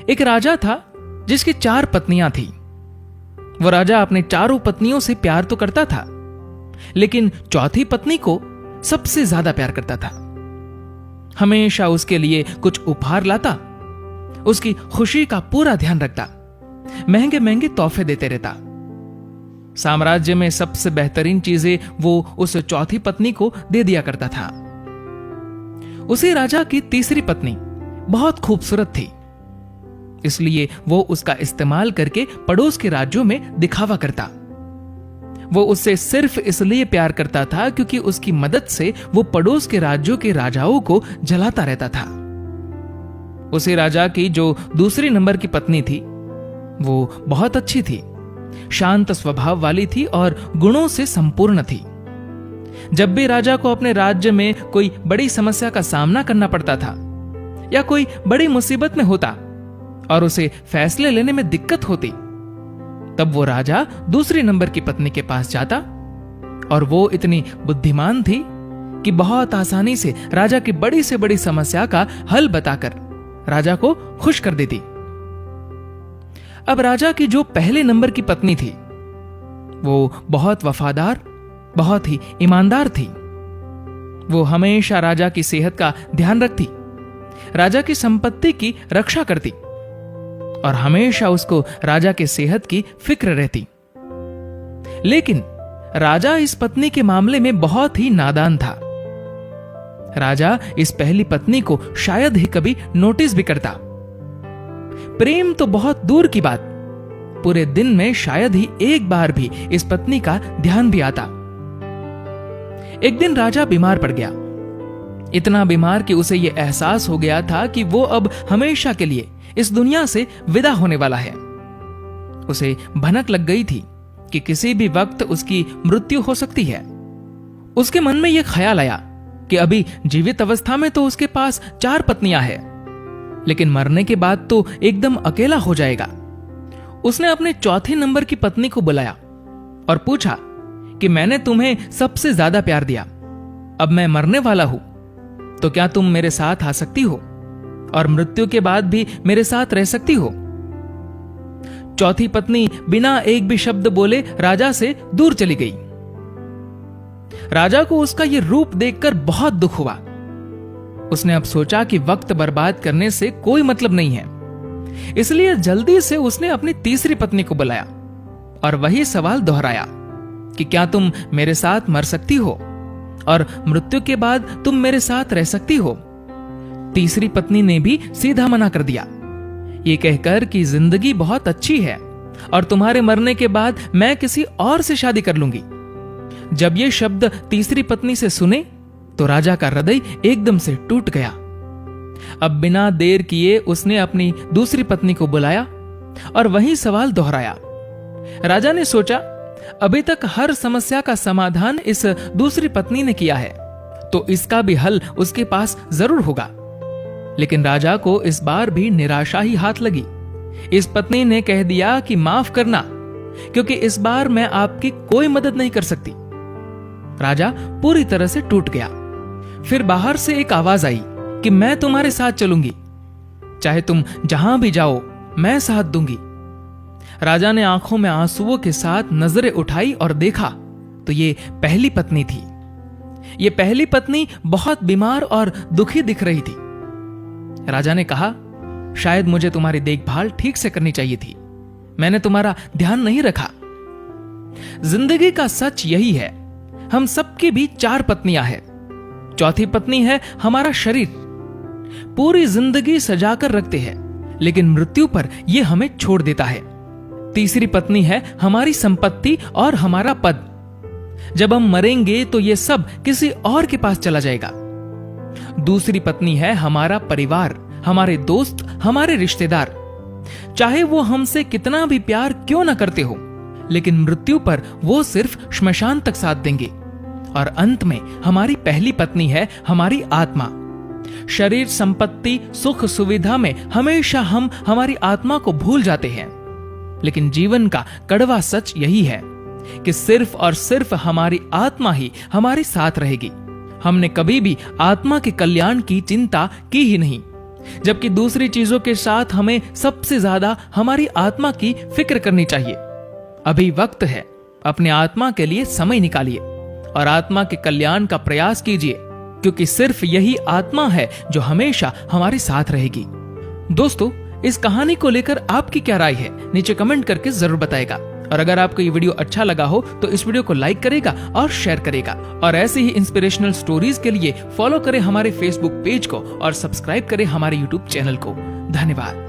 एक राजा था जिसकी 4 पत्नियां थी। वो राजा अपने चारों पत्नियों से प्यार तो करता था, लेकिन चौथी पत्नी को सबसे ज्यादा प्यार करता था। हमेशा उसके लिए कुछ उपहार लाता, उसकी खुशी का पूरा ध्यान रखता, महंगे महंगे तोहफे देते रहता। साम्राज्य में सबसे बेहतरीन चीजें वो उस चौथी पत्नी को दे दिया करता था। उसी राजा की तीसरी पत्नी बहुत खूबसूरत थी, इसलिए वो उसका इस्तेमाल करके पड़ोस के राज्यों में दिखावा करता। वो उससे सिर्फ इसलिए प्यार करता था क्योंकि उसकी मदद से वो पड़ोस के राज्यों के राजाओं को जलाता रहता था। उसी राजा की जो दूसरी नंबर की पत्नी थी, वो बहुत अच्छी थी, शांत स्वभाव वाली थी और गुणों से संपूर्ण थी। जब भी राजा को अपने राज्य में कोई बड़ी समस्या का सामना करना पड़ता था या कोई बड़ी मुसीबत में होता और उसे फैसले लेने में दिक्कत होती, तब वो राजा दूसरी नंबर की पत्नी के पास जाता और वो इतनी बुद्धिमान थी कि बहुत आसानी से राजा की बड़ी से बड़ी समस्या का हल बताकर राजा को खुश कर देती। अब राजा की जो पहले नंबर की पत्नी थी, वो बहुत वफादार, बहुत ही ईमानदार थी। वो हमेशा राजा की सेहत का ध्यान रखती, राजा की संपत्ति की रक्षा करती और हमेशा उसको राजा के सेहत की फिक्र रहती। लेकिन राजा इस पत्नी के मामले में बहुत ही नादान था। राजा इस पहली पत्नी को शायद ही कभी नोटिस भी करता। प्रेम तो बहुत दूर की बात, पूरे दिन में शायद ही एक बार भी इस पत्नी का ध्यान भी आता। एक दिन राजा बीमार पड़ गया, इतना बीमार कि उसे यह एहसास हो गया था कि वो अब हमेशा के लिए इस दुनिया से विदा होने वाला है। उसे भनक लग गई थी कि किसी भी वक्त उसकी मृत्यु हो सकती है। उसके मन में यह ख्याल आया कि अभी जीवित अवस्था में तो उसके पास 4 पत्नियां हैं, लेकिन मरने के बाद तो एकदम अकेला हो जाएगा। उसने अपने चौथे नंबर की पत्नी को बुलाया और पूछा कि मैंने तुम्हें सबसे ज्यादा प्यार दिया, अब मैं मरने वाला हूं, तो क्या तुम मेरे साथ आ सकती हो और मृत्यु के बाद भी मेरे साथ रह सकती हो? चौथी पत्नी बिना एक भी शब्द बोले राजा से दूर चली गई। राजा को उसका यह रूप देखकर बहुत दुख हुआ। उसने अब सोचा कि वक्त बर्बाद करने से कोई मतलब नहीं है, इसलिए जल्दी से उसने अपनी तीसरी पत्नी को बुलाया और वही सवाल दोहराया कि क्या तुम मेरे साथ मर सकती हो और मृत्यु के बाद तुम मेरे साथ रह सकती हो? तीसरी पत्नी ने भी सीधा मना कर दिया, ये कहकर कि जिंदगी बहुत अच्छी है और तुम्हारे मरने के बाद मैं किसी और से शादी कर लूंगी। जब ये शब्द तीसरी पत्नी से सुने तो राजा का हृदय एकदम से टूट गया। अब बिना देर किए उसने अपनी दूसरी पत्नी को बुलाया और वही सवाल दोहराया। राजा ने सोचा, अभी तक हर समस्या का समाधान इस दूसरी पत्नी ने किया है, तो इसका भी हल उसके पास जरूर होगा। लेकिन राजा को इस बार भी निराशा ही हाथ लगी। इस पत्नी ने कह दिया कि माफ करना, क्योंकि इस बार मैं आपकी कोई मदद नहीं कर सकती। राजा पूरी तरह से टूट गया। फिर बाहर से एक आवाज आई कि मैं तुम्हारे साथ चलूंगी, चाहे तुम जहां भी जाओ मैं साथ दूंगी। राजा ने आंखों में आंसुओं के साथ नजरें उठाई और देखा तो ये पहली पत्नी थी। ये पहली पत्नी बहुत बीमार और दुखी दिख रही थी। राजा ने कहा, शायद मुझे तुम्हारी देखभाल ठीक से करनी चाहिए थी, मैंने तुम्हारा ध्यान नहीं रखा। जिंदगी का सच यही है, हम सबकी भी 4 पत्नियां हैं। चौथी पत्नी है हमारा शरीर। पूरी जिंदगी सजाकर रखते हैं, लेकिन मृत्यु पर यह हमें छोड़ देता है। तीसरी पत्नी है हमारी संपत्ति और हमारा पद। जब हम मरेंगे तो यह सब किसी और के पास चला जाएगा। दूसरी पत्नी है हमारा परिवार, हमारे दोस्त, हमारे रिश्तेदार। चाहे वो हमसे कितना भी प्यार क्यों ना करते हो, लेकिन मृत्यु पर वो सिर्फ श्मशान तक साथ देंगे। और अंत में हमारी पहली पत्नी है हमारी आत्मा। शरीर, संपत्ति, सुख सुविधा में हमेशा हम हमारी आत्मा को भूल जाते हैं, लेकिन जीवन का कड़वा सच यही है कि सिर्फ और सिर्फ हमारी आत्मा ही हमारे साथ रहेगी। हमने कभी भी आत्मा के कल्याण की चिंता की ही नहीं, जबकि दूसरी चीजों के साथ हमें सबसे ज्यादा हमारी आत्मा की फिक्र करनी चाहिए। अभी वक्त है, अपने आत्मा के लिए समय निकालिए और आत्मा के कल्याण का प्रयास कीजिए, क्योंकि सिर्फ यही आत्मा है जो हमेशा हमारे साथ रहेगी। दोस्तों, इस कहानी को लेकर आपकी क्या राय है, नीचे कमेंट करके जरूर बताएगा। और अगर आपको ये वीडियो अच्छा लगा हो तो इस वीडियो को लाइक करेगा और शेयर करेगा। और ऐसे ही इंस्पिरेशनल स्टोरीज के लिए फॉलो करें हमारे फेसबुक पेज को और सब्सक्राइब करें हमारे यूट्यूब चैनल को। धन्यवाद।